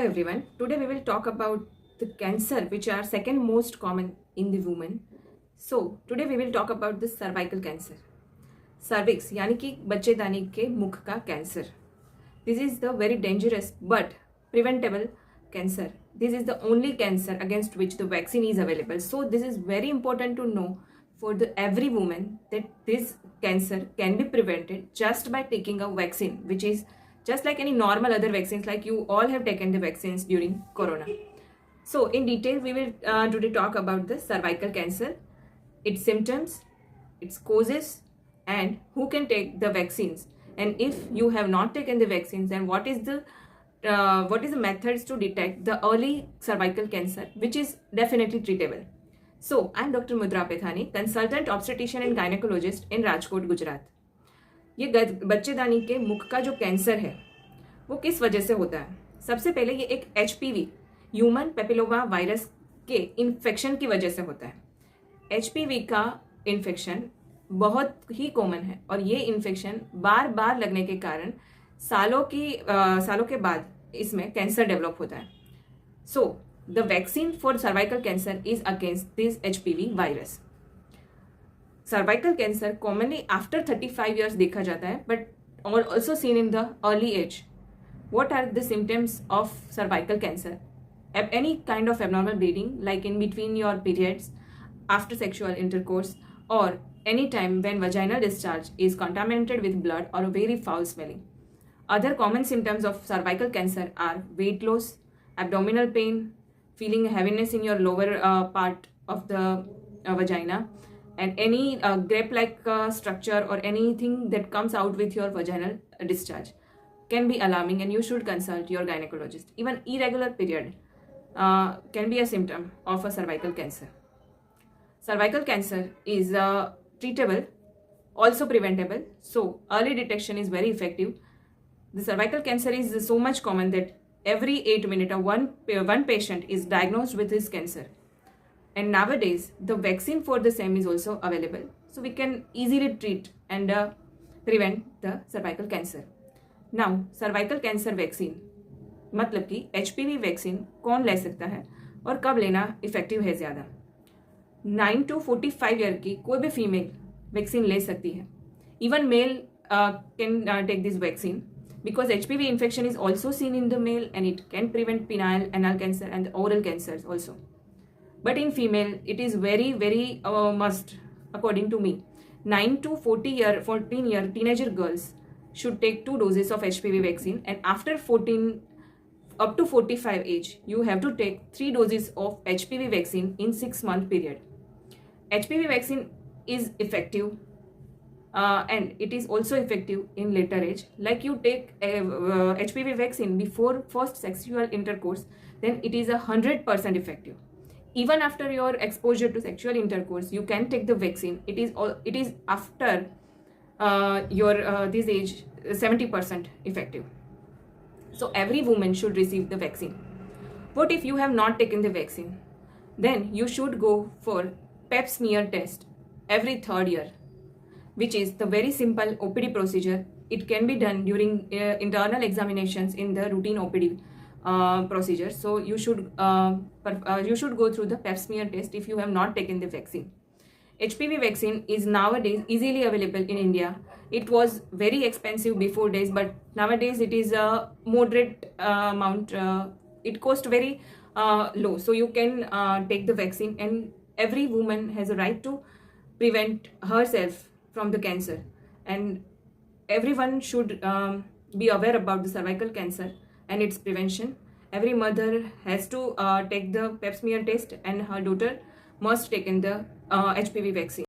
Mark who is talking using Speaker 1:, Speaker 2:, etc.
Speaker 1: everyone. Today we will talk about the cancer which are second most common in the woman. So today we will talk about the cervical cancer. Cervix यानी कि बच्चेदानी के मुख का cancer. This is the very dangerous but preventable cancer. This is the only cancer against which the vaccine is available. So this is very important to know for every woman that this cancer can be prevented just by taking a vaccine, which is just like any normal other vaccines, like you all have taken the vaccines during corona. So in detail we will today talk about the cervical cancer, its symptoms, its causes, and who can take the vaccines, and if you have not taken the vaccines, then what is the methods to detect the early cervical cancer, which is definitely treatable. So I am Dr. Mudra Pethani, consultant obstetrician and gynecologist in Rajkot, Gujarat. ये बच्चेदानी के मुख का जो cancer है वो किस वजह से होता है? सबसे पहले ये एक HPV ह्यूमन पेपिलोमा वायरस के इन्फेक्शन की वजह से होता है। HPV का इन्फेक्शन बहुत ही कॉमन है और ये इन्फेक्शन बार बार लगने के कारण सालों के बाद इसमें कैंसर डेवलप होता है। So the vaccine for cervical cancer is against this HPV virus. Cervical cancer commonly after 35 years देखा जाता है, but also seen in the early age. What are the symptoms of cervical cancer? Any kind of abnormal bleeding, like in between your periods, after sexual intercourse, or any time when vaginal discharge is contaminated with blood or very foul smelling. Other common symptoms of cervical cancer are weight loss, abdominal pain, feeling heaviness in your lower part of the vagina, and any grape-like structure or anything that comes out with your vaginal discharge can be alarming, and you should consult your gynecologist. Even irregular period can be a symptom of a cervical cancer. Cervical cancer is treatable, also preventable, so early detection is very effective. The cervical cancer is so much common that every 8 minutes one patient is diagnosed with this cancer. And nowadays, the vaccine for the same is also available. So we can easily treat and prevent the cervical cancer. Now, cervical cancer vaccine, मतलब कि HPV vaccine कौन ले सकता है और कब लेना effective है ज़्यादा? 9 to 45 ईयर की कोई भी फीमेल वैक्सीन ले सकती है. Even male can take this vaccine because HPV infection is also seen in the male and it can prevent penile, anal cancer and oral cancers also. But in female, it is very, very must, according to me. 9 to 14 year teenager girls should take 2 doses of HPV vaccine, and after 14 up to 45 age, you have to take 3 doses of HPV vaccine in 6-month period. HPV vaccine is effective and it is also effective in later age. Like you take HPV vaccine before first sexual intercourse, then it is 100% effective. Even after your exposure to sexual intercourse, you can take the vaccine. It is after your this age 70% effective. So every woman should receive the vaccine. What if you have not taken the vaccine? Then you should go for Pap smear test every 3rd year, which is the very simple OPD procedure. It can be done during internal examinations in the routine OPD procedure. So you should go through the Pap smear test if you have not taken the vaccine. HPV vaccine is nowadays easily available in India. It was very expensive before days, but nowadays it is a moderate amount. It costs very low, so you can take the vaccine, and every woman has a right to prevent herself from the cancer, and everyone should be aware about the cervical cancer and its prevention. Every mother has to take the Pap smear test, and her daughter must take in the HPV vaccine.